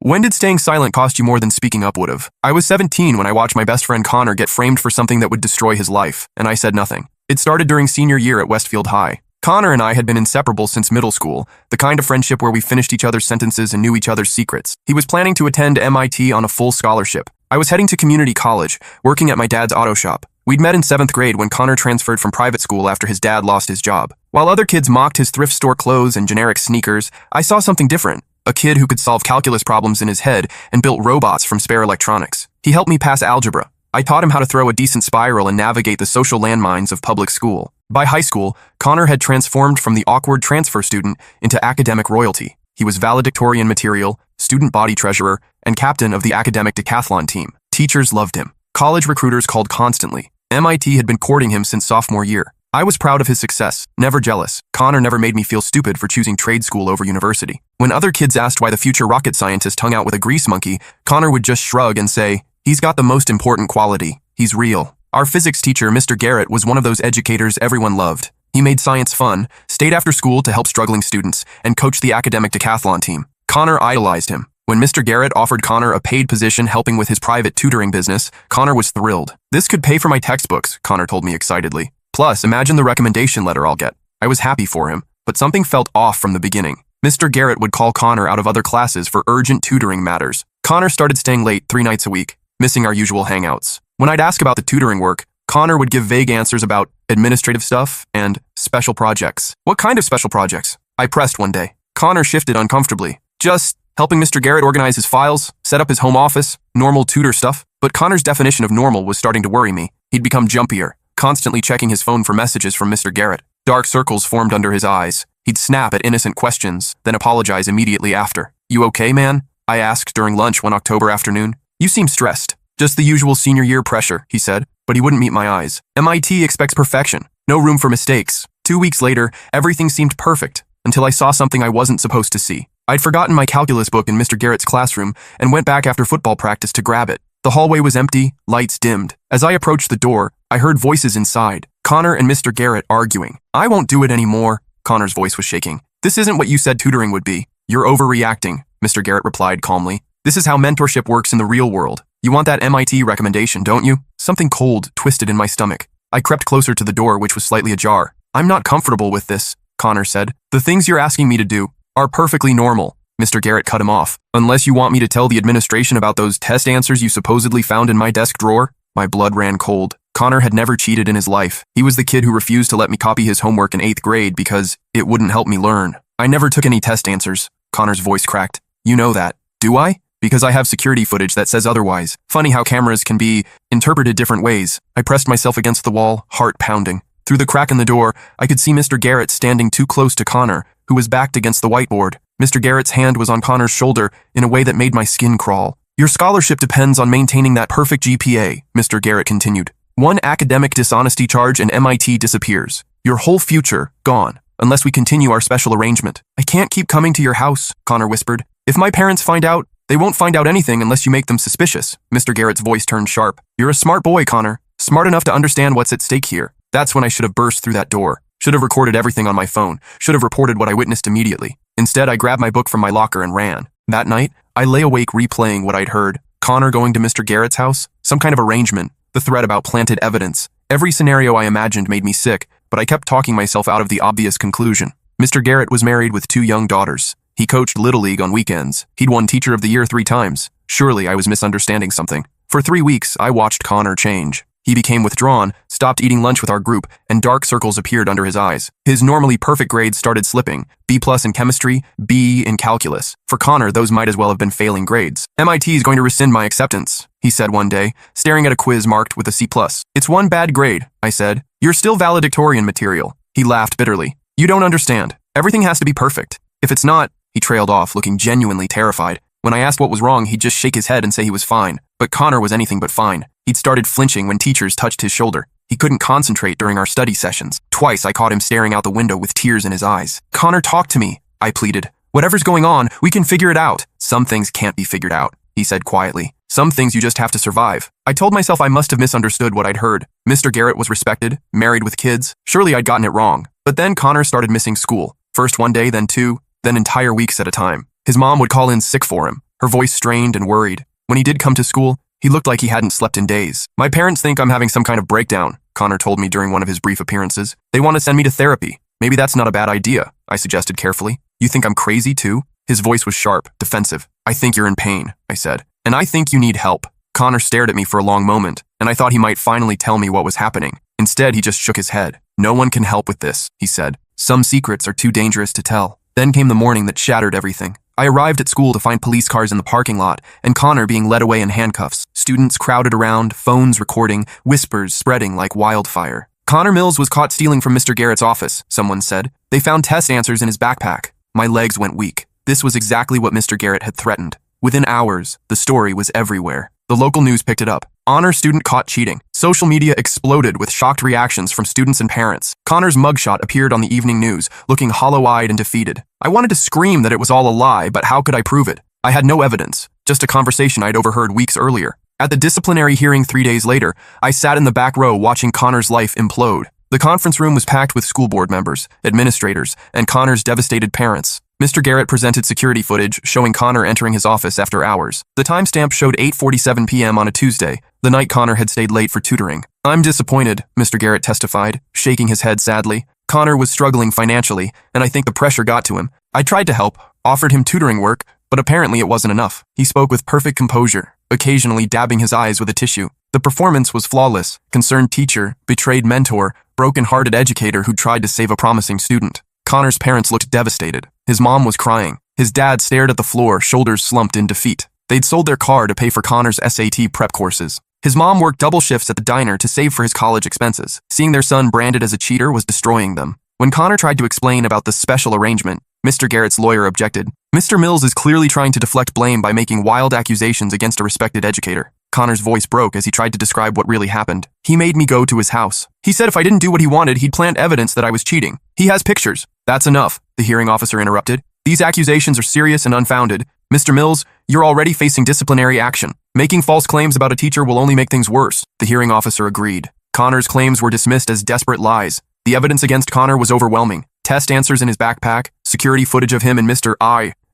When did staying silent cost you more than speaking up would've? I was 17 when I watched my best friend Connor get framed for something that would destroy his life, and I said nothing. It started during senior year at Westfield High. Connor and I had been inseparable since middle school, the kind of friendship where we finished each other's sentences and knew each other's secrets. He was planning to attend MIT on a full scholarship. I was heading to community college, working at my dad's auto shop. We'd met in 7th grade when Connor transferred from private school after his dad lost his job. While other kids mocked his thrift store clothes and generic sneakers, I saw something different. A kid who could solve calculus problems in his head and built robots from spare electronics. He helped me pass algebra. I taught him how to throw a decent spiral and navigate the social landmines of public school. By high school, Connor had transformed from the awkward transfer student into academic royalty. He was valedictorian material, student body treasurer, and captain of the academic decathlon team. Teachers loved him. College recruiters called constantly. MIT had been courting him since sophomore year. I was proud of his success, never jealous. Connor never made me feel stupid for choosing trade school over university. When other kids asked why the future rocket scientist hung out with a grease monkey, Connor would just shrug and say, "He's got the most important quality. He's real." Our physics teacher, Mr. Garrett, was one of those educators everyone loved. He made science fun, stayed after school to help struggling students, and coached the academic decathlon team. Connor idolized him. When Mr. Garrett offered Connor a paid position helping with his private tutoring business, Connor was thrilled. "This could pay for my textbooks," Connor told me excitedly. "Plus, imagine the recommendation letter I'll get." I was happy for him, but something felt off from the beginning. Mr. Garrett would call Connor out of other classes for urgent tutoring matters. Connor started staying late 3 nights a week, missing our usual hangouts. When I'd ask about the tutoring work, Connor would give vague answers about administrative stuff and special projects. "What kind of special projects?" I pressed one day. Connor shifted uncomfortably. "Just helping Mr. Garrett organize his files, set up his home office, normal tutor stuff." But Connor's definition of normal was starting to worry me. He'd become jumpier, constantly checking his phone for messages from Mr. Garrett. Dark circles formed under his eyes. He'd snap at innocent questions, then apologize immediately after. "You okay, man?" I asked during lunch one October afternoon. "You seem stressed." "Just the usual senior year pressure," he said, but he wouldn't meet my eyes. MIT expects perfection. No room for mistakes. 2 weeks later, everything seemed perfect, until I saw something I wasn't supposed to see. I'd forgotten my calculus book in Mr. Garrett's classroom and went back after football practice to grab it. The hallway was empty, lights dimmed. As I approached the door, I heard voices inside. Connor and Mr. Garrett arguing. "I won't do it anymore." Connor's voice was shaking. "This isn't what you said tutoring would be. You're overreacting," Mr. Garrett replied calmly. "This is how mentorship works in the real world. You want that MIT recommendation, don't you?" Something cold twisted in my stomach. I crept closer to the door, which was slightly ajar. "I'm not comfortable with this," Connor said. "The things you're asking me to do are perfectly normal." Mr. Garrett cut him off. "Unless you want me to tell the administration about those test answers you supposedly found in my desk drawer?" My blood ran cold. Connor had never cheated in his life. He was the kid who refused to let me copy his homework in 8th grade because it wouldn't help me learn. "I never took any test answers." Connor's voice cracked. "You know that." "Do I?" "Because I have security footage that says otherwise." Funny how cameras can be interpreted different ways. I pressed myself against the wall, heart pounding. Through the crack in the door, I could see Mr. Garrett standing too close to Connor, who was backed against the whiteboard. Mr. Garrett's hand was on Connor's shoulder in a way that made my skin crawl. "Your scholarship depends on maintaining that perfect GPA," Mr. Garrett continued. "One academic dishonesty charge and MIT disappears. Your whole future, gone, unless we continue our special arrangement." "I can't keep coming to your house," Connor whispered. "If my parents find out, they won't find out anything unless you make them suspicious." Mr. Garrett's voice turned sharp. "You're a smart boy, Connor. Smart enough to understand what's at stake here." That's when I should have burst through that door. Should have recorded everything on my phone. Should have reported what I witnessed immediately. Instead, I grabbed my book from my locker and ran. That night, I lay awake replaying what I'd heard. Connor going to Mr. Garrett's house, some kind of arrangement, the threat about planted evidence. Every scenario I imagined made me sick, but I kept talking myself out of the obvious conclusion. Mr. Garrett was married with 2 young daughters. He coached Little League on weekends. He'd won Teacher of the Year 3 times. Surely I was misunderstanding something. For 3 weeks, I watched Connor change. He became withdrawn, stopped eating lunch with our group, and dark circles appeared under his eyes. His normally perfect grades started slipping. B+ in chemistry, B in calculus. For Connor, those might as well have been failing grades. "MIT is going to rescind my acceptance," he said one day, staring at a quiz marked with a C+. "It's one bad grade," I said. "You're still valedictorian material." He laughed bitterly. "You don't understand. Everything has to be perfect. If it's not," he trailed off, looking genuinely terrified. When I asked what was wrong, he'd just shake his head and say he was fine. But Connor was anything but fine. He'd started flinching when teachers touched his shoulder. He couldn't concentrate during our study sessions. Twice I caught him staring out the window with tears in his eyes. "Connor, talk to me," I pleaded. "Whatever's going on, we can figure it out." "Some things can't be figured out," he said quietly. "Some things you just have to survive." I told myself I must have misunderstood what I'd heard. Mr. Garrett was respected, married with kids. Surely I'd gotten it wrong. But then Connor started missing school. First one day, then 2, then entire weeks at a time. His mom would call in sick for him. her voice strained and worried. When he did come to school, he looked like he hadn't slept in days. My parents think I'm having some kind of breakdown, Connor told me during one of his brief appearances. They want to send me to therapy. Maybe that's not a bad idea, I suggested carefully. You think I'm crazy too? His voice was sharp, defensive. I think you're in pain, I said. And I think you need help. Connor stared at me for a long moment, and I thought he might finally tell me what was happening. Instead, he just shook his head. No one can help with this, he said. Some secrets are too dangerous to tell. Then came the morning that shattered everything. I arrived at school to find police cars in the parking lot, and Connor being led away in handcuffs. Students crowded around, phones recording, whispers spreading like wildfire. Connor Mills was caught stealing from Mr. Garrett's office, someone said. They found test answers in his backpack. My legs went weak. This was exactly what Mr. Garrett had threatened. Within hours, the story was everywhere. The local news picked it up. Honor student caught cheating. Social media exploded with shocked reactions from students and parents. Connor's mugshot appeared on the evening news, looking hollow-eyed and defeated. I wanted to scream that it was all a lie, but how could I prove it? I had no evidence, just a conversation I'd overheard weeks earlier. At the disciplinary hearing 3 days later, I sat in the back row watching Connor's life implode. The conference room was packed with school board members, administrators, and Connor's devastated parents. Mr. Garrett presented security footage showing Connor entering his office after hours. The timestamp showed 8:47 p.m. on a Tuesday, the night Connor had stayed late for tutoring. I'm disappointed, Mr. Garrett testified, shaking his head sadly. Connor was struggling financially, and I think the pressure got to him. I tried to help, offered him tutoring work, but apparently it wasn't enough. He spoke with perfect composure, occasionally dabbing his eyes with a tissue. The performance was flawless. Concerned teacher, betrayed mentor, broken-hearted educator who tried to save a promising student. Connor's parents looked devastated. His mom was crying. His dad stared at the floor, shoulders slumped in defeat. They'd sold their car to pay for Connor's SAT prep courses. His mom worked double shifts at the diner to save for his college expenses. Seeing their son branded as a cheater was destroying them. When Connor tried to explain about the special arrangement, Mr. Garrett's lawyer objected. Mr. Mills is clearly trying to deflect blame by making wild accusations against a respected educator. Connor's voice broke as he tried to describe what really happened. He made me go to his house. He said if I didn't do what he wanted, he'd plant evidence that I was cheating. He has pictures. That's enough, the hearing officer interrupted. These accusations are serious and unfounded. Mr. Mills, you're already facing disciplinary action. Making false claims about a teacher will only make things worse, the hearing officer agreed. Connor's claims were dismissed as desperate lies. The evidence against Connor was overwhelming. Test answers in his backpack, security footage of him in Mr.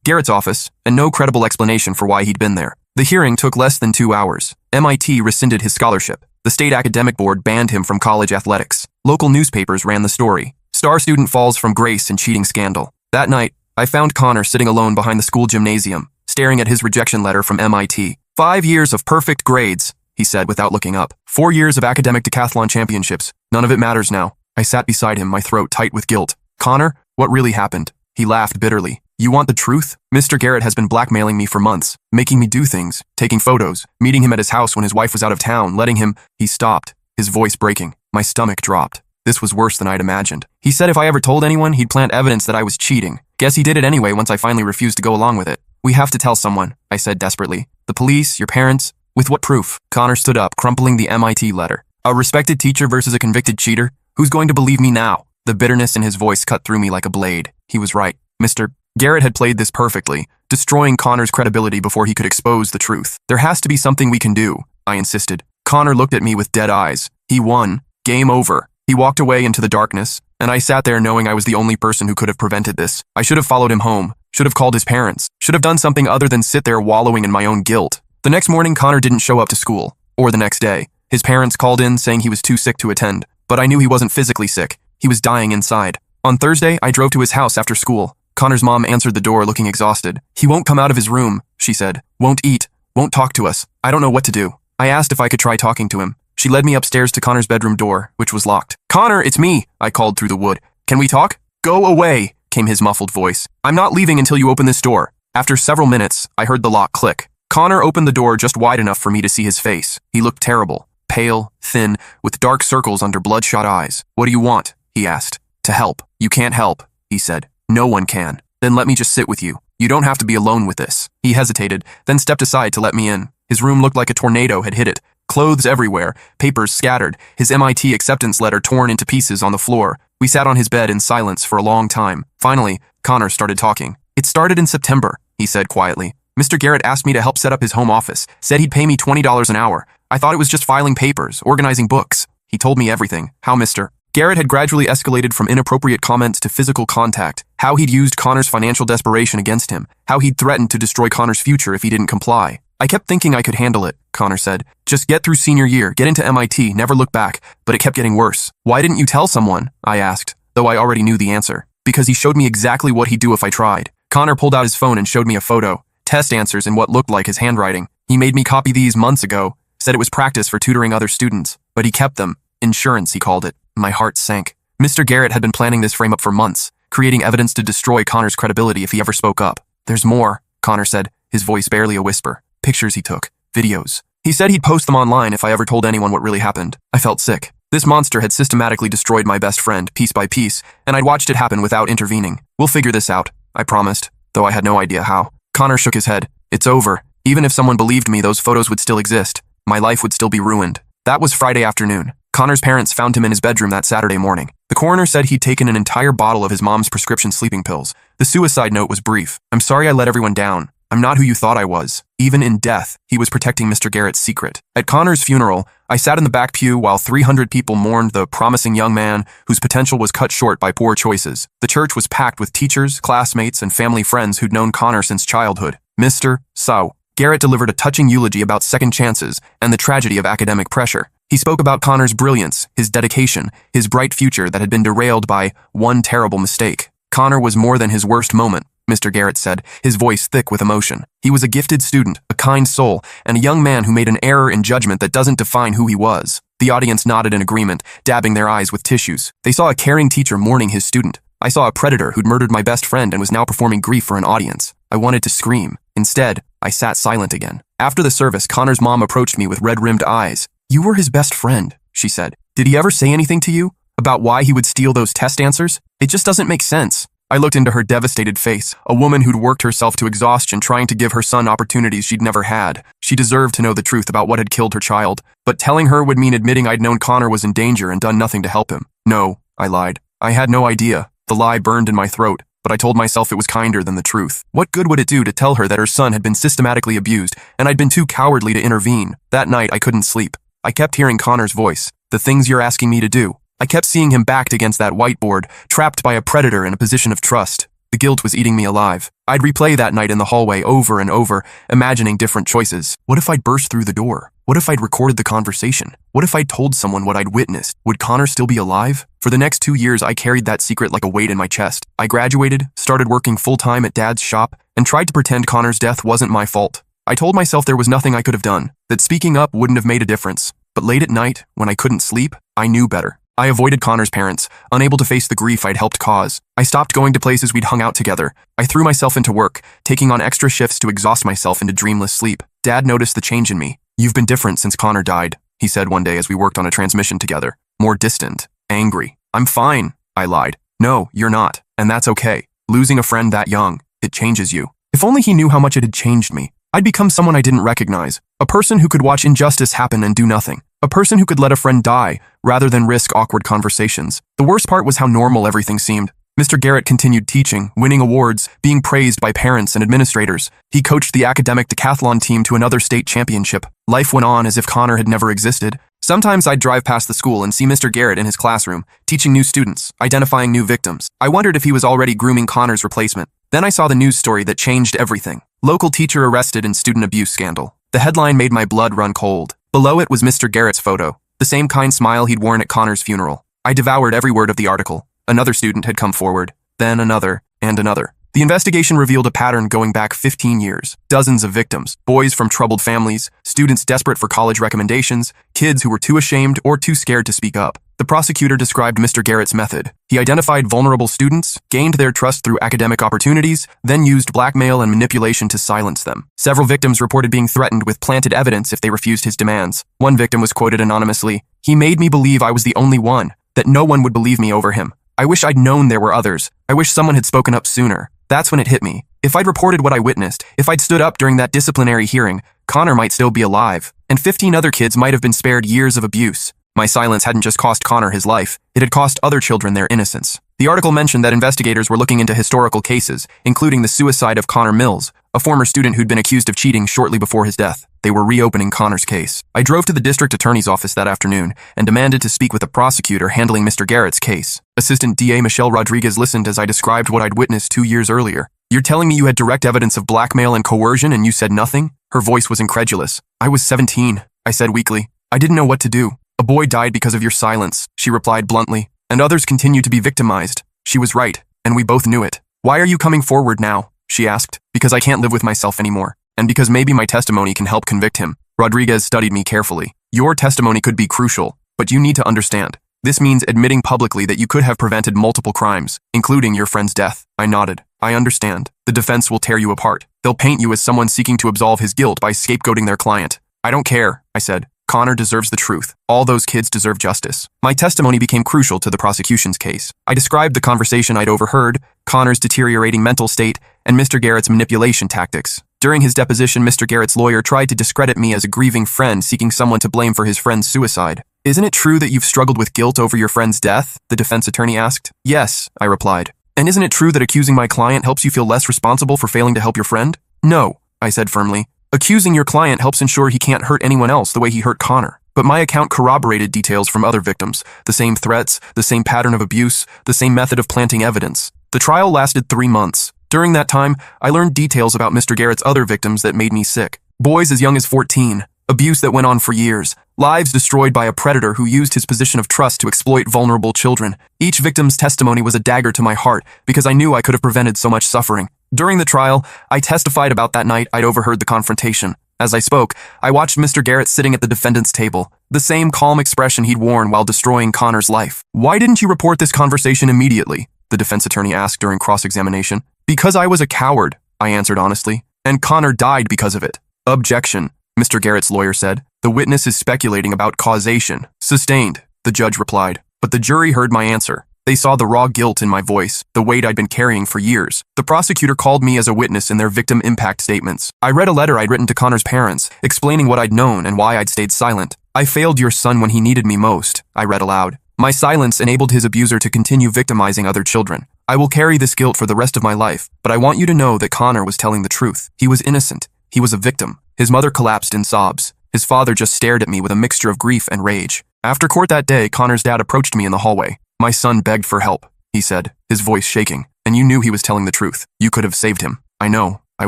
Garrett's office, and no credible explanation for why he'd been there. The hearing took less than 2 hours. MIT rescinded his scholarship. The state academic board banned him from college athletics. Local newspapers ran the story. Star student falls from grace in cheating scandal. That night, I found Connor sitting alone behind the school gymnasium, staring at his rejection letter from MIT. 5 years of perfect grades, he said without looking up. 4 years of academic decathlon championships. None of it matters now. I sat beside him, my throat tight with guilt. Connor, what really happened? He laughed bitterly. You want the truth? Mr. Garrett has been blackmailing me for months, making me do things, taking photos, meeting him at his house when his wife was out of town, letting him... He stopped, his voice breaking. My stomach dropped. This was worse than I'd imagined. He said if I ever told anyone, he'd plant evidence that I was cheating. Guess he did it anyway once I finally refused to go along with it. We have to tell someone, I said desperately. The police, your parents. With what proof? Connor stood up, crumpling the MIT letter. A respected teacher versus a convicted cheater? Who's going to believe me now? The bitterness in his voice cut through me like a blade. He was right. Mr. Garrett had played this perfectly, destroying Connor's credibility before he could expose the truth. There has to be something we can do, I insisted. Connor looked at me with dead eyes. He won. Game over. He walked away into the darkness, and I sat there knowing I was the only person who could have prevented this. I should have followed him home, should have called his parents, should have done something other than sit there wallowing in my own guilt. The next morning, Connor didn't show up to school, or the next day. His parents called in saying he was too sick to attend, but I knew he wasn't physically sick. He was dying inside. On Thursday, I drove to his house after school. Connor's mom answered the door looking exhausted. He won't come out of his room, she said. Won't eat, won't talk to us. I don't know what to do. I asked if I could try talking to him. She led me upstairs to Connor's bedroom door, which was locked. Connor, it's me, I called through the wood. Can we talk? Go away, came his muffled voice. I'm not leaving until you open this door. After several minutes, I heard the lock click. Connor opened the door just wide enough for me to see his face. He looked terrible, pale, thin, with dark circles under bloodshot eyes. What do you want? He asked. To help. You can't help, he said. No one can. Then let me just sit with you. You don't have to be alone with this. He hesitated, then stepped aside to let me in. His room looked like a tornado had hit it. Clothes everywhere, papers scattered, his MIT acceptance letter torn into pieces on the floor. We sat on his bed in silence for a long time. Finally, Connor started talking. It started in September, he said quietly. Mr. Garrett asked me to help set up his home office, said he'd pay me $20 an hour. I thought it was just filing papers, organizing books. He told me everything, how Mr. Garrett had gradually escalated from inappropriate comments to physical contact, how he'd used Connor's financial desperation against him, how he'd threatened to destroy Connor's future if he didn't comply. I kept thinking I could handle it, Connor said. Just get through senior year, get into MIT, never look back, but it kept getting worse. Why didn't you tell someone? I asked, though I already knew the answer. Because he showed me exactly what he'd do if I tried. Connor pulled out his phone and showed me a photo, test answers in what looked like his handwriting. He made me copy these months ago, said it was practice for tutoring other students, but he kept them. Insurance, he called it. My heart sank. Mr. Garrett had been planning this frame-up for months, creating evidence to destroy Connor's credibility if he ever spoke up. There's more, Connor said, his voice barely a whisper. Pictures he took, videos. He said he'd post them online if I ever told anyone what really happened. I felt sick. This monster had systematically destroyed my best friend, piece by piece, and I'd watched it happen without intervening. We'll figure this out, I promised, though I had no idea how. Connor shook his head. It's over. Even if someone believed me, those photos would still exist. My life would still be ruined. That was Friday afternoon. Connor's parents found him in his bedroom that Saturday morning. The coroner said he'd taken an entire bottle of his mom's prescription sleeping pills. The suicide note was brief. I'm sorry I let everyone down. I'm not who you thought I was. Even in death, he was protecting Mr. Garrett's secret. At Connor's funeral, I sat in the back pew while 300 people mourned the promising young man whose potential was cut short by poor choices. The church was packed with teachers, classmates, and family friends who'd known Connor since childhood. Mr. Sau Garrett delivered a touching eulogy about second chances and the tragedy of academic pressure. He spoke about Connor's brilliance, his dedication, his bright future that had been derailed by one terrible mistake. Connor was more than his worst moment, Mr. Garrett said, his voice thick with emotion. He was a gifted student, a kind soul, and a young man who made an error in judgment that doesn't define who he was. The audience nodded in agreement, dabbing their eyes with tissues. They saw a caring teacher mourning his student. I saw a predator who'd murdered my best friend and was now performing grief for an audience. I wanted to scream. Instead, I sat silent again. After the service, Connor's mom approached me with red-rimmed eyes. You were his best friend, she said. Did he ever say anything to you? About why he would steal those test answers? It just doesn't make sense. I looked into her devastated face, a woman who'd worked herself to exhaustion trying to give her son opportunities she'd never had. She deserved to know the truth about what had killed her child, but telling her would mean admitting I'd known Connor was in danger and done nothing to help him. No, I lied. I had no idea. The lie burned in my throat, but I told myself it was kinder than the truth. What good would it do to tell her that her son had been systematically abused and I'd been too cowardly to intervene? That night, I couldn't sleep. I kept hearing Connor's voice. The things you're asking me to do. I kept seeing him backed against that whiteboard, trapped by a predator in a position of trust. The guilt was eating me alive. I'd replay that night in the hallway over and over, imagining different choices. What if I'd burst through the door? What if I'd recorded the conversation? What if I'd told someone what I'd witnessed? Would Connor still be alive? For the next 2 years, I carried that secret like a weight in my chest. I graduated, started working full-time at Dad's shop, and tried to pretend Connor's death wasn't my fault. I told myself there was nothing I could have done, that speaking up wouldn't have made a difference. But late at night, when I couldn't sleep, I knew better. I avoided Connor's parents, unable to face the grief I'd helped cause. I stopped going to places we'd hung out together. I threw myself into work, taking on extra shifts to exhaust myself into dreamless sleep. Dad noticed the change in me. You've been different since Connor died, he said one day as we worked on a transmission together. More distant, angry. I'm fine, I lied. No, you're not, and that's okay. Losing a friend that young, it changes you. If only he knew how much it had changed me. I'd become someone I didn't recognize, a person who could watch injustice happen and do nothing, a person who could let a friend die rather than risk awkward conversations. The worst part was how normal everything seemed. Mr. Garrett continued teaching, winning awards, being praised by parents and administrators. He coached the academic decathlon team to another state championship. Life went on as if Connor had never existed. Sometimes I'd drive past the school and see Mr. Garrett in his classroom, teaching new students, identifying new victims. I wondered if he was already grooming Connor's replacement. Then I saw the news story that changed everything. Local teacher arrested in student abuse scandal. The headline made my blood run cold. Below it was Mr. Garrett's photo, the same kind smile he'd worn at Connor's funeral. I devoured every word of the article. Another student had come forward, then another, and another. The investigation revealed a pattern going back 15 years. Dozens of victims, boys from troubled families, students desperate for college recommendations, kids who were too ashamed or too scared to speak up. The prosecutor described Mr. Garrett's method. He identified vulnerable students, gained their trust through academic opportunities, then used blackmail and manipulation to silence them. Several victims reported being threatened with planted evidence if they refused his demands. One victim was quoted anonymously, "He made me believe I was the only one, that no one would believe me over him. I wish I'd known there were others. I wish someone had spoken up sooner." That's when it hit me. If I'd reported what I witnessed, if I'd stood up during that disciplinary hearing, Connor might still be alive, and 15 other kids might have been spared years of abuse. My silence hadn't just cost Connor his life, it had cost other children their innocence. The article mentioned that investigators were looking into historical cases, including the suicide of Connor Mills, a former student who'd been accused of cheating shortly before his death. They were reopening Connor's case. I drove to the district attorney's office that afternoon and demanded to speak with the prosecutor handling Mr. Garrett's case. Assistant DA Michelle Rodriguez listened as I described what I'd witnessed 2 years earlier. "You're telling me you had direct evidence of blackmail and coercion and you said nothing?" Her voice was incredulous. "I was 17, I said weakly. "I didn't know what to do." "A boy died because of your silence," she replied bluntly. "And others continue to be victimized." She was right, and we both knew it. "Why are you coming forward now?" she asked. "Because I can't live with myself anymore, and because maybe my testimony can help convict him." Rodriguez studied me carefully. "Your testimony could be crucial, but you need to understand. This means admitting publicly that you could have prevented multiple crimes, including your friend's death." I nodded. "I understand. The defense will tear you apart. They'll paint you as someone seeking to absolve his guilt by scapegoating their client." "I don't care," I said. "Connor deserves the truth. All those kids deserve justice." My testimony became crucial to the prosecution's case. I described the conversation I'd overheard, Connor's deteriorating mental state, and Mr. Garrett's manipulation tactics. During his deposition, Mr. Garrett's lawyer tried to discredit me as a grieving friend seeking someone to blame for his friend's suicide. "Isn't it true that you've struggled with guilt over your friend's death?" the defense attorney asked. "Yes," I replied. "And isn't it true that accusing my client helps you feel less responsible for failing to help your friend?" "No," I said firmly. "Accusing your client helps ensure he can't hurt anyone else the way he hurt Connor." But my account corroborated details from other victims, the same threats, the same pattern of abuse, the same method of planting evidence. The trial lasted 3 months. During that time, I learned details about Mr. Garrett's other victims that made me sick. Boys as young as 14, abuse that went on for years, lives destroyed by a predator who used his position of trust to exploit vulnerable children. Each victim's testimony was a dagger to my heart because I knew I could have prevented so much suffering. During the trial, I testified about that night I'd overheard the confrontation. As I spoke, I watched Mr. Garrett sitting at the defendant's table, the same calm expression he'd worn while destroying Connor's life. "Why didn't you report this conversation immediately?" the defense attorney asked during cross-examination. "Because I was a coward," I answered honestly, "and Connor died because of it." "Objection," Mr. Garrett's lawyer said. "The witness is speculating about causation." "Sustained," the judge replied. But the jury heard my answer. They saw the raw guilt in my voice, the weight I'd been carrying for years. The prosecutor called me as a witness in their victim impact statements. I read a letter I'd written to Connor's parents, explaining what I'd known and why I'd stayed silent. "I failed your son when he needed me most," I read aloud. "My silence enabled his abuser to continue victimizing other children. I will carry this guilt for the rest of my life, but I want you to know that Connor was telling the truth. He was innocent. He was a victim." His mother collapsed in sobs. His father just stared at me with a mixture of grief and rage. After court that day, Connor's dad approached me in the hallway. "My son begged for help," he said, his voice shaking. "And you knew he was telling the truth. You could have saved him." "I know," I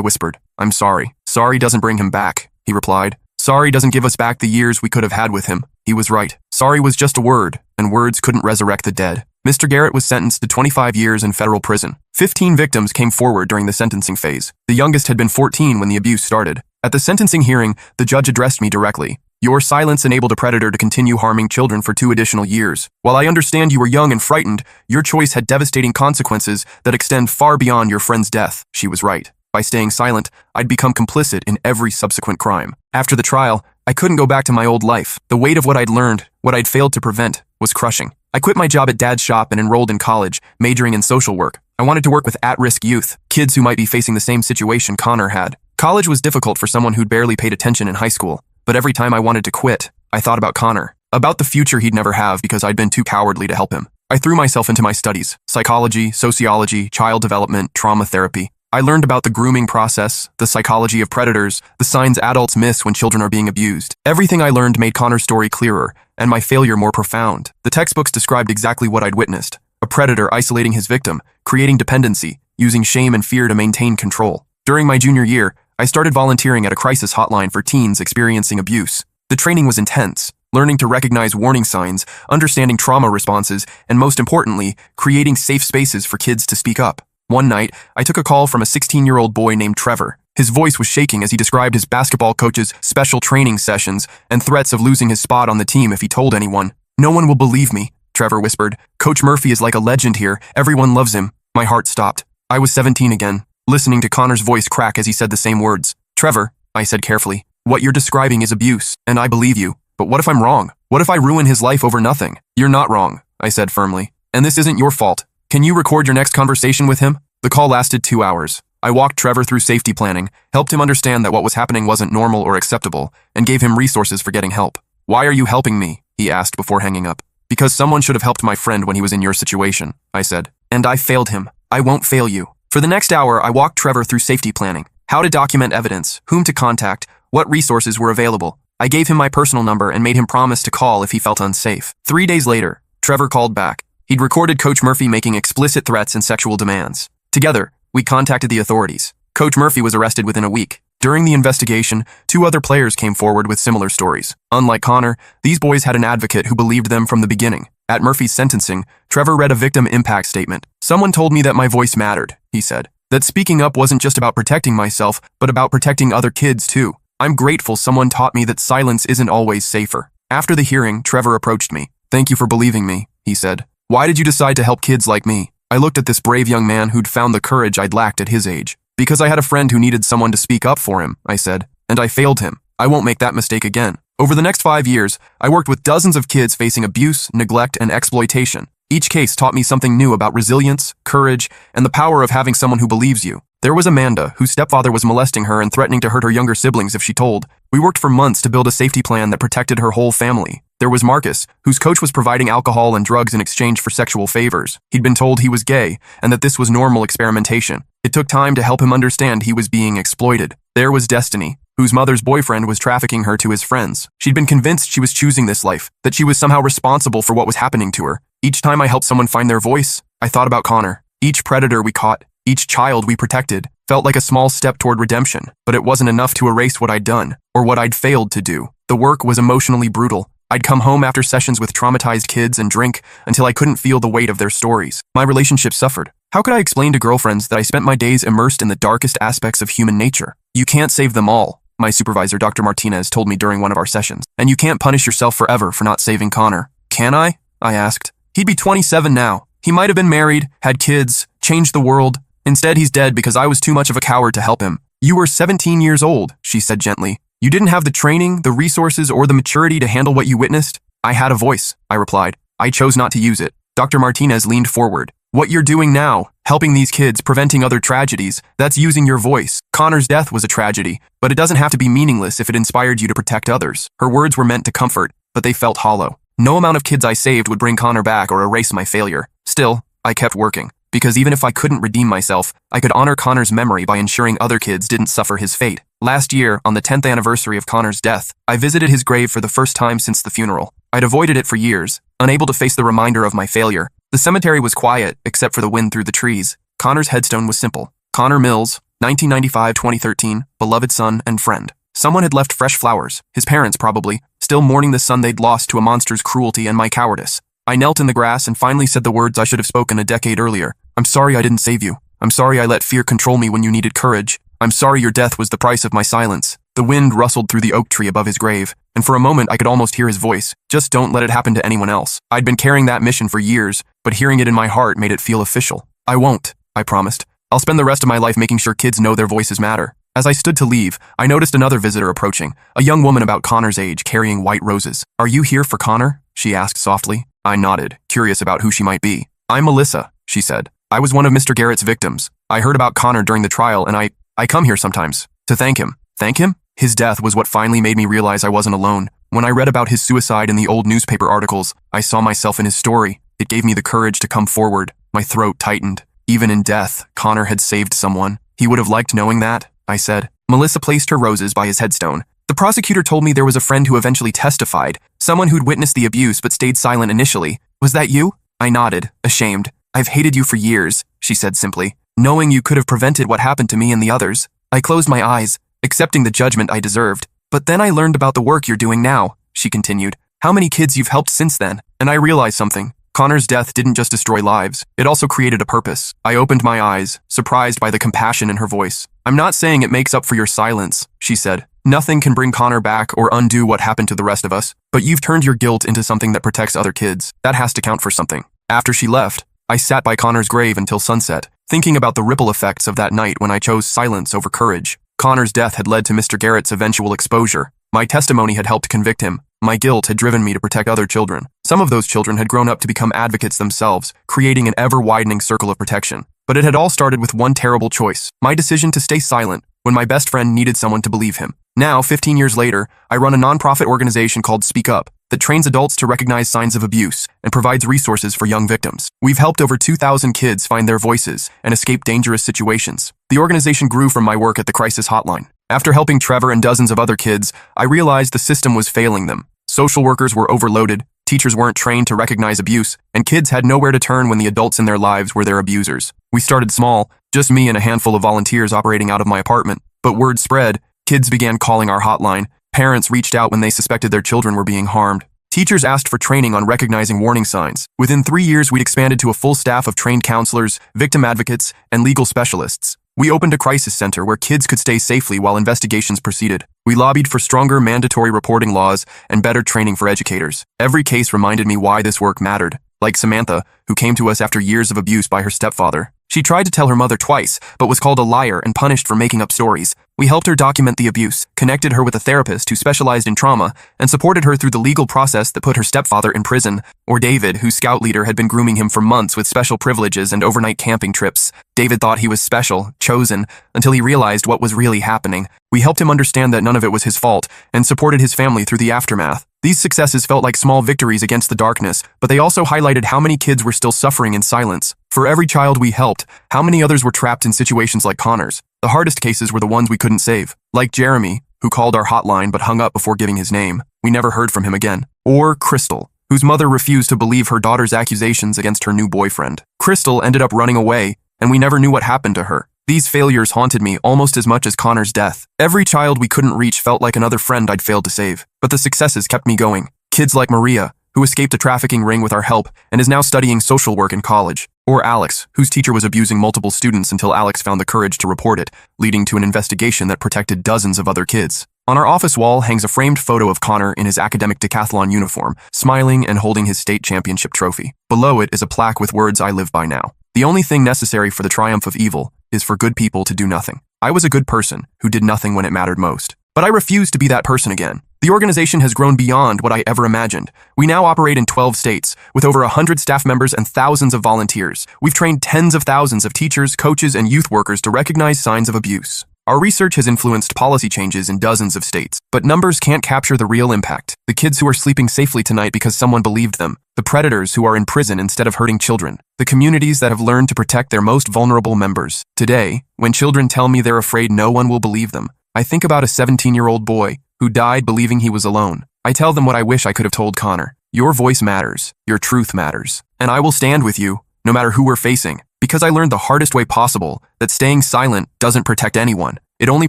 whispered. "I'm sorry." "Sorry doesn't bring him back," he replied. "Sorry doesn't give us back the years we could have had with him." He was right. Sorry was just a word, and words couldn't resurrect the dead. Mr. Garrett was sentenced to 25 years in federal prison. 15 victims came forward during the sentencing phase. The youngest had been 14 when the abuse started. At the sentencing hearing, the judge addressed me directly. "Your silence enabled a predator to continue harming children for 2 additional years. While I understand you were young and frightened, your choice had devastating consequences that extend far beyond your friend's death." She was right. By staying silent, I'd become complicit in every subsequent crime. After the trial, I couldn't go back to my old life. The weight of what I'd learned, what I'd failed to prevent, was crushing. I quit my job at Dad's shop and enrolled in college, majoring in social work. I wanted to work with at-risk youth, kids who might be facing the same situation Connor had. College was difficult for someone who'd barely paid attention in high school, but every time I wanted to quit, I thought about Connor, about the future he'd never have because I'd been too cowardly to help him. I threw myself into my studies: psychology, sociology, child development, trauma therapy. I learned about the grooming process, the psychology of predators, the signs adults miss when children are being abused. Everything I learned made Connor's story clearer, and my failure more profound. The textbooks described exactly what I'd witnessed: a predator isolating his victim, creating dependency, using shame and fear to maintain control. During my junior year, I started volunteering at a crisis hotline for teens experiencing abuse. The training was intense, learning to recognize warning signs, understanding trauma responses, and most importantly, creating safe spaces for kids to speak up. One night, I took a call from a 16-year-old boy named Trevor. His voice was shaking as he described his basketball coach's special training sessions and threats of losing his spot on the team if he told anyone. "No one will believe me," Trevor whispered. "Coach Murphy is like a legend here. Everyone loves him." My heart stopped. I was 17 again, listening to Connor's voice crack as he said the same words. "Trevor," I said carefully, "what you're describing is abuse, and I believe you. But what if I'm wrong? What if I ruin his life over nothing?" "You're not wrong," I said firmly. "And this isn't your fault. Can you record your next conversation with him?" The call lasted 2 hours. I walked Trevor through safety planning, helped him understand that what was happening wasn't normal or acceptable, and gave him resources for getting help. "Why are you helping me?" he asked before hanging up. "Because someone should have helped my friend when he was in your situation," I said. "And I failed him. I won't fail you." For the next hour, I walked Trevor through safety planning, how to document evidence, whom to contact, what resources were available. I gave him my personal number and made him promise to call if he felt unsafe. 3 days later, Trevor called back. He'd recorded Coach Murphy making explicit threats and sexual demands. Together, we contacted the authorities. Coach Murphy was arrested within a week. During the investigation, 2 other players came forward with similar stories. Unlike Connor, these boys had an advocate who believed them from the beginning. At Murphy's sentencing, Trevor read a victim impact statement. "Someone told me that my voice mattered," he said. "That speaking up wasn't just about protecting myself, but about protecting other kids too. I'm grateful someone taught me that silence isn't always safer." After the hearing, Trevor approached me. "Thank you for believing me," he said. "Why did you decide to help kids like me?" I looked at this brave young man who'd found the courage I'd lacked at his age. "Because I had a friend who needed someone to speak up for him," I said, "and I failed him. I won't make that mistake again." Over the next 5 years, I worked with dozens of kids facing abuse, neglect, and exploitation. Each case taught me something new about resilience, courage, and the power of having someone who believes you. There was Amanda, whose stepfather was molesting her and threatening to hurt her younger siblings if she told. We worked for months to build a safety plan that protected her whole family. There was Marcus, whose coach was providing alcohol and drugs in exchange for sexual favors. He'd been told he was gay and that this was normal experimentation. It took time to help him understand he was being exploited. There was Destiny, whose mother's boyfriend was trafficking her to his friends. She'd been convinced she was choosing this life, that she was somehow responsible for what was happening to her. Each time I helped someone find their voice, I thought about Connor. Each predator we caught, each child we protected, felt like a small step toward redemption, but it wasn't enough to erase what I'd done, or what I'd failed to do. The work was emotionally brutal. I'd come home after sessions with traumatized kids and drink until I couldn't feel the weight of their stories. My relationship suffered. How could I explain to girlfriends that I spent my days immersed in the darkest aspects of human nature? "You can't save them all," my supervisor, Dr. Martinez, told me during one of our sessions. "And you can't punish yourself forever for not saving Connor." "Can I?" I asked. "He'd be 27 now. He might have been married, had kids, changed the world. Instead, he's dead because I was too much of a coward to help him." "You were 17 years old," she said gently. "You didn't have the training, the resources, or the maturity to handle what you witnessed." "I had a voice," I replied. "I chose not to use it." Dr. Martinez leaned forward. "What you're doing now, helping these kids, preventing other tragedies, that's using your voice. Connor's death was a tragedy, but it doesn't have to be meaningless if it inspired you to protect others." Her words were meant to comfort, but they felt hollow. No amount of kids I saved would bring Connor back or erase my failure. Still, I kept working, because even if I couldn't redeem myself, I could honor Connor's memory by ensuring other kids didn't suffer his fate. Last year, on the 10th anniversary of Connor's death, I visited his grave for the first time since the funeral. I'd avoided it for years, unable to face the reminder of my failure. The cemetery was quiet, except for the wind through the trees. Connor's headstone was simple. Connor Mills, 1995-2013, beloved son and friend. Someone had left fresh flowers, his parents probably, still mourning the son they'd lost to a monster's cruelty and my cowardice. I knelt in the grass and finally said the words I should have spoken a decade earlier. "I'm sorry I didn't save you. I'm sorry I let fear control me when you needed courage. I'm sorry your death was the price of my silence." The wind rustled through the oak tree above his grave, and for a moment I could almost hear his voice. "Just don't let it happen to anyone else." I'd been carrying that mission for years, but hearing it in my heart made it feel official. "I won't," I promised. "I'll spend the rest of my life making sure kids know their voices matter." As I stood to leave, I noticed another visitor approaching, a young woman about Connor's age carrying white roses. "Are you here for Connor?" she asked softly. I nodded, curious about who she might be. "I'm Melissa," she said. "I was one of Mr. Garrett's victims. I heard about Connor during the trial and I come here sometimes to thank him." "Thank him?" His death was what finally made me realize I wasn't alone. When I read about his suicide in the old newspaper articles, I saw myself in his story. It gave me the courage to come forward. My throat tightened. Even in death, Connor had saved someone. He would have liked knowing that, I said. Melissa placed her roses by his headstone. "The prosecutor told me there was a friend who eventually testified, someone who'd witnessed the abuse but stayed silent initially. Was that you?" I nodded, ashamed. "I've hated you for years," she said simply, "knowing you could have prevented what happened to me and the others." I closed my eyes, accepting the judgment I deserved. "But then I learned about the work you're doing now," she continued. "How many kids you've helped since then?" And I realized something. Connor's death didn't just destroy lives, it also created a purpose. I opened my eyes, surprised by the compassion in her voice. "I'm not saying it makes up for your silence," she said. "Nothing can bring Connor back or undo what happened to the rest of us, but you've turned your guilt into something that protects other kids. That has to count for something." After she left, I sat by Connor's grave until sunset, thinking about the ripple effects of that night when I chose silence over courage. Connor's death had led to Mr. Garrett's eventual exposure. My testimony had helped convict him. My guilt had driven me to protect other children. Some of those children had grown up to become advocates themselves, creating an ever-widening circle of protection. But it had all started with one terrible choice, my decision to stay silent when my best friend needed someone to believe him. Now, 15 years later, I run a nonprofit organization called Speak Up. that trains adults to recognize signs of abuse and provides resources for young victims. We've helped over 2,000 kids find their voices and escape dangerous situations. The organization grew from my work at the crisis hotline. After helping Trevor and dozens of other kids, I realized the system was failing them. Social workers were overloaded, teachers weren't trained to recognize abuse, and kids had nowhere to turn when the adults in their lives were their abusers. We started small, just me and a handful of volunteers operating out of my apartment. But word spread, kids began calling our hotline, parents reached out when they suspected their children were being harmed. Teachers asked for training on recognizing warning signs. Within 3 years, we'd expanded to a full staff of trained counselors, victim advocates, and legal specialists. We opened a crisis center where kids could stay safely while investigations proceeded. We lobbied for stronger mandatory reporting laws and better training for educators. Every case reminded me why this work mattered. Like Samantha, who came to us after years of abuse by her stepfather. She tried to tell her mother twice, but was called a liar and punished for making up stories. We helped her document the abuse, connected her with a therapist who specialized in trauma, and supported her through the legal process that put her stepfather in prison. Or David, whose scout leader had been grooming him for months with special privileges and overnight camping trips. David thought he was special, chosen, until he realized what was really happening. We helped him understand that none of it was his fault, and supported his family through the aftermath. These successes felt like small victories against the darkness, but they also highlighted how many kids were still suffering in silence. For every child we helped, how many others were trapped in situations like Connor's? The hardest cases were the ones we couldn't save. Like Jeremy, who called our hotline but hung up before giving his name. We never heard from him again. Or Crystal, whose mother refused to believe her daughter's accusations against her new boyfriend. Crystal ended up running away, and we never knew what happened to her. These failures haunted me almost as much as Connor's death. Every child we couldn't reach felt like another friend I'd failed to save. But the successes kept me going. Kids like Maria, who escaped a trafficking ring with our help and is now studying social work in college. Or Alex, whose teacher was abusing multiple students until Alex found the courage to report it, leading to an investigation that protected dozens of other kids. On our office wall hangs a framed photo of Connor in his academic decathlon uniform, smiling and holding his state championship trophy. Below it is a plaque with words I live by now. The only thing necessary for the triumph of evil is for good people to do nothing. I was a good person who did nothing when it mattered most. But I refuse to be that person again. The organization has grown beyond what I ever imagined. We now operate in 12 states, with over 100 staff members and thousands of volunteers. We've trained tens of thousands of teachers, coaches, and youth workers to recognize signs of abuse. Our research has influenced policy changes in dozens of states, but numbers can't capture the real impact. The kids who are sleeping safely tonight because someone believed them. The predators who are in prison instead of hurting children. The communities that have learned to protect their most vulnerable members. Today, when children tell me they're afraid no one will believe them, I think about a 17-year-old boy who died believing he was alone. I tell them what I wish I could have told Connor. Your voice matters. Your truth matters. And I will stand with you, no matter who we're facing. Because I learned the hardest way possible that staying silent doesn't protect anyone. It only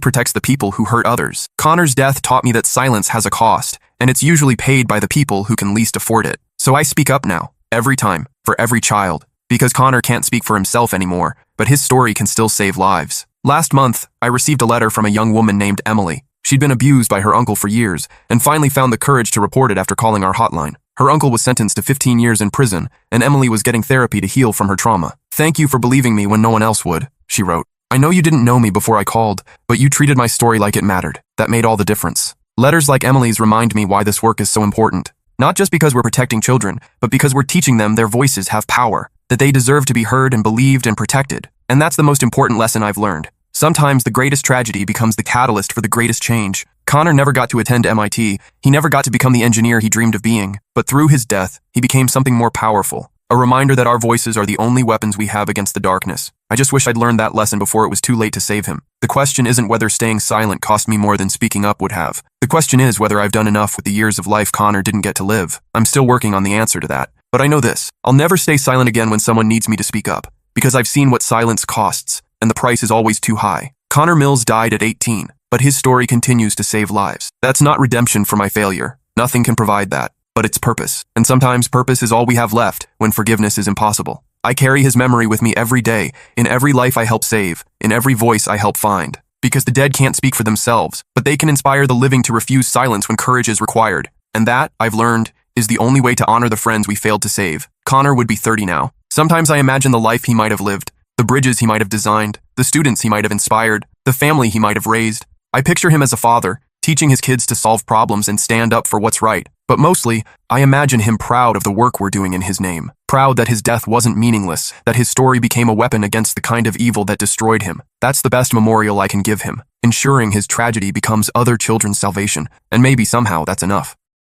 protects the people who hurt others. Connor's death taught me that silence has a cost, and it's usually paid by the people who can least afford it. So I speak up now, every time, for every child. Because Connor can't speak for himself anymore, but his story can still save lives. Last month, I received a letter from a young woman named Emily. She'd been abused by her uncle for years, and finally found the courage to report it after calling our hotline. Her uncle was sentenced to 15 years in prison, and Emily was getting therapy to heal from her trauma. "Thank you for believing me when no one else would," she wrote. "I know you didn't know me before I called, but you treated my story like it mattered. That made all the difference." Letters like Emily's remind me why this work is so important. Not just because we're protecting children, but because we're teaching them their voices have power, that they deserve to be heard and believed and protected. And that's the most important lesson I've learned. Sometimes the greatest tragedy becomes the catalyst for the greatest change. Connor never got to attend MIT. He never got to become the engineer he dreamed of being. But through his death, he became something more powerful. A reminder that our voices are the only weapons we have against the darkness. I just wish I'd learned that lesson before it was too late to save him. The question isn't whether staying silent cost me more than speaking up would have. The question is whether I've done enough with the years of life Connor didn't get to live. I'm still working on the answer to that. But I know this. I'll never stay silent again when someone needs me to speak up. Because I've seen what silence costs, and the price is always too high. Connor Mills died at 18, but his story continues to save lives. That's not redemption for my failure. Nothing can provide that. But it's purpose. And sometimes purpose is all we have left when forgiveness is impossible. I carry his memory with me every day, in every life I help save, in every voice I help find. Because the dead can't speak for themselves, but they can inspire the living to refuse silence when courage is required. And that, I've learned, is the only way to honor the friends we failed to save. Connor would be 30 now. Sometimes I imagine the life he might have lived, the bridges he might have designed, the students he might have inspired, the family he might have raised. I picture him as a father, teaching his kids to solve problems and stand up for what's right. But mostly, I imagine him proud of the work we're doing in his name. Proud that his death wasn't meaningless, that his story became a weapon against the kind of evil that destroyed him. That's the best memorial I can give him, ensuring his tragedy becomes other children's salvation, and maybe somehow that's enough.